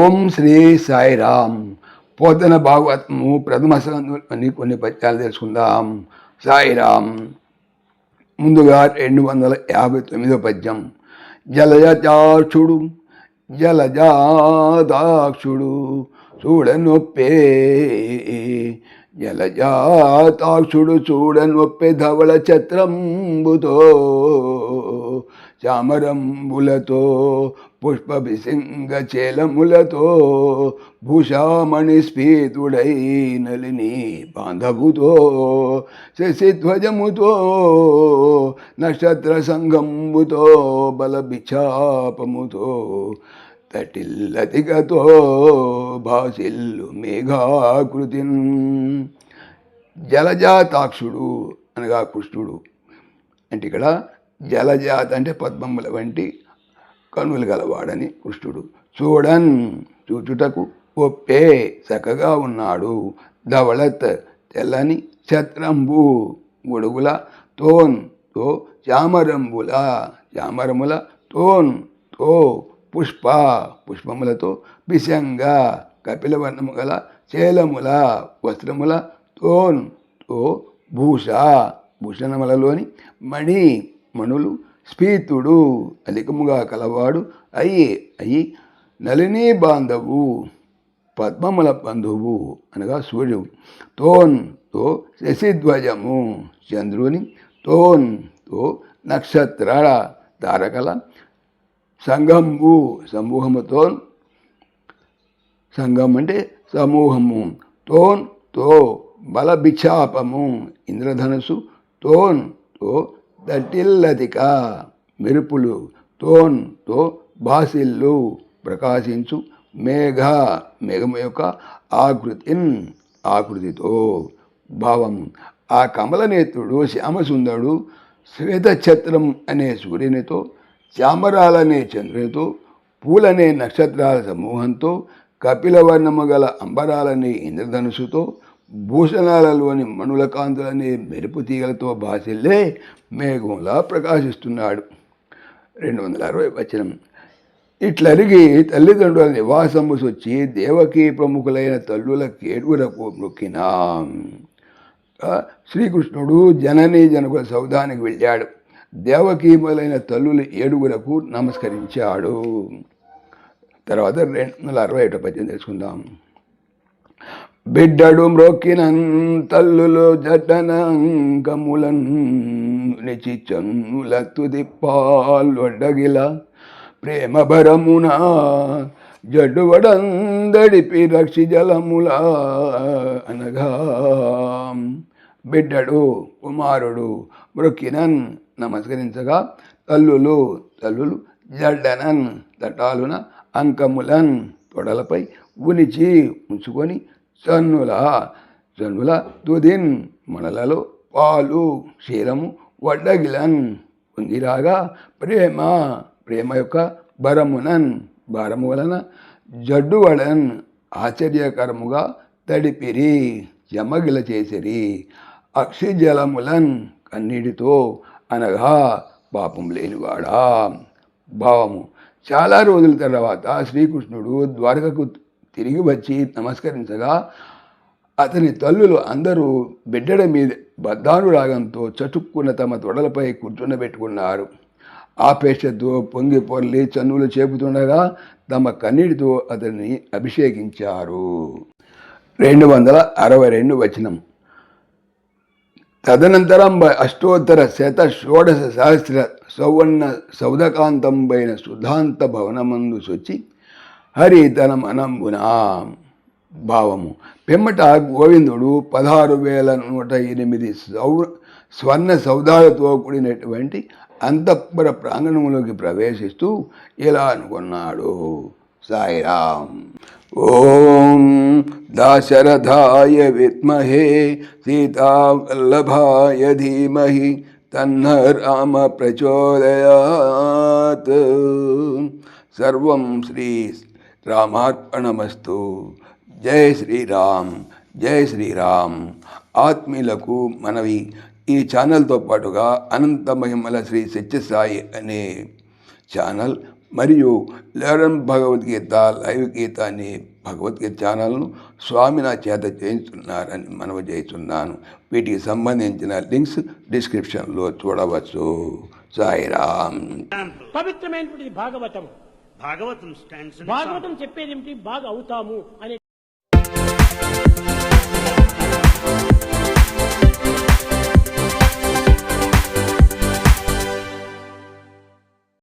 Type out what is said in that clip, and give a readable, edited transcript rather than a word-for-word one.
ఓం శ్రీ సాయిరామ్. పోతన భాగవతము ప్రథమ అని కొన్ని పద్యాలు తెలుసుకుందాం. సాయిరామ్. ముందుగా 259వ పద్యం. జలజాక్షుడు జలజాతాక్షుడు చూడనొప్పే, జలజాతాక్షుడు చూడనొప్పే ధవళ ఛత్రంబుతో చామరంబులతో పుష్ప విసింగ చేలములతో భూషామణి స్ఫీతుడై నలిని బాంధవుతో శశిధ్వజముతో నక్షత్ర సంగంబుతో బల బిఛాపముతో తటిల్లతిగతో భాసిల్లు మేఘాకృతిన్. జలజాతాక్షుడు అనగా కృష్ణుడు. అంటే ఇక్కడ జలజాత అంటే పద్మముల వంటి కనులు గలవాడని కృష్ణుడు. చూడన్ చూచుటకు ఒప్పే చక్కగా ఉన్నాడు. ధవళత్ తెల్లని ఛత్రంబు గొడుగుల తోన్ తో చామరంబుల చామరముల తోన్ తో పుష్ప పుష్పములతో విశంగ కపిలవర్ణము గల చేలముల వస్త్రముల తోన్ తో భూష భూషణములలోని మణి మణులు స్ఫీతుడు అధికముగా కలవాడు అయి నలినీ బాంధవు పద్మముల బంధువు అనగా సూర్యుడు. తోన్ తో శశిధ్వజము చంద్రుని, తోన్ తో నక్షత్ర తారకల, సంగంబు సమూహముతో, సంగం అంటే సమూహము, తోన్ తో బల బిఛాపము ఇంద్రధనుసు, తోన్ తో దటిల్లతిక మెరుపులు, తోన్ తో భాసిల్లు ప్రకాశించు, మేఘము యొక్క ఆకృతితో భావం. ఆ కమలనేత్రుడు శ్యామసుందరుడు శ్వేతఛత్రం అనే సూర్యునితో, చామరాలనే చంద్రునితో, పూలనే నక్షత్రాల సమూహంతో, కపిలవర్ణము గల అంబరాలనే ఇంద్రధనుసుతో, భూషణాలలోని మణుల కాంతులనే మెరుపు తీగలతో భాసిల్లే మేఘంలా ప్రకాశిస్తున్నాడు. 260వ వచనం. ఇట్లరిగి తల్లిదండ్రుల నివాసము సొచ్చి దేవకీ ప్రముఖులైన తల్లుల కేడుగురకు మొక్కినా. శ్రీకృష్ణుడు జననీ జనకుల సౌధానికి వెళ్ళాడు. దేవకీ మొదలైన తల్లులు 7 నమస్కరించాడు. తర్వాత 261వ పద్యం తెలుసుకుందాం. బిడ్డడు మ్రొక్కినన్ తల్లులు జడ్డనంకములన్ నిచి చన్నుల తుదిప్పాల్వడ్డగిల ప్రేమ భరమున జడ్డువడందడిపి రక్షి జలముల అనగా. బిడ్డడు కుమారుడు మ్రొక్కినన్ నమస్కరించగా, తల్లులు జడ్డనన్ తటాలున, అంకములన్ తొడలపై ఉనిచి ఉంచుకొని, చన్నుల తుదిన్ మనలలో పాలు క్షీరము వడ్డగిలన్ పొందిరాగా, ప్రేమ యొక్క భారము వలన జడ్డువడన్ ఆశ్చర్యకరముగా తడిపిరి జమగిల చేసిరి, అక్షిజలములన్ కన్నీటితో అనగా పాపం లేనివాడా. భావము. చాలా రోజుల తర్వాత శ్రీకృష్ణుడు ద్వారకకు తిరిగి వచ్చి నమస్కరించగా, అతని తల్లులు అందరూ బిడ్డల మీద బద్ధానురాగంతో చటుక్కున తమ తొడలపై కూర్చుండబెట్టుకున్నారు. ఆపేక్షతో పొంగి పొర్లి చన్నులు చేపుతుండగా తమ కన్నీటితో అతన్ని అభిషేకించారు. 262 వచనం. తదనంతరం అష్టోత్తర శత షోడశ సహస్ర సౌవర్ణ సౌధకాంతంబైన సుధాంత భవనమందు సొచ్చి హరి తన మనంబున. భావము. పిమ్మట గోవిందుడు 16,108 స్వర్ణ సౌధాలతో కూడినటువంటి అంతఃపుర ప్రాంగణంలోకి ప్రవేశిస్తూ ఇలా అనుకున్నాడు. సాయిరామ్. ఓం దాశరథాయ విద్మహే సీతావల్లభాయ ధీమహి తన్న రామ ప్రచోదయాత్. సర్వం శ్రీ రామార్పణమస్తు. జై శ్రీరామ్, జై శ్రీరామ్. ఆత్మీయులకు మనవి, ఈ ఛానల్తో పాటుగా అనంత మహిమల శ్రీ సత్యసాయి అనే ఛానల్ మరియు లెరన్ భగవద్గీత లైవ్ గీత అనే భగవద్గీత ఛానల్ను స్వామి నా చేత చేయించున్నారని మనవి చేస్తున్నాను. వీటికి సంబంధించిన లింక్స్ డిస్క్రిప్షన్లో చూడవచ్చు. సాయిరామ్. పవిత్రమైనటువంటి Bhagavatam. Bhagavatam stands in the Bhagavatam చెప్పేది ఏమిటి? బాగా అవుతాము అనే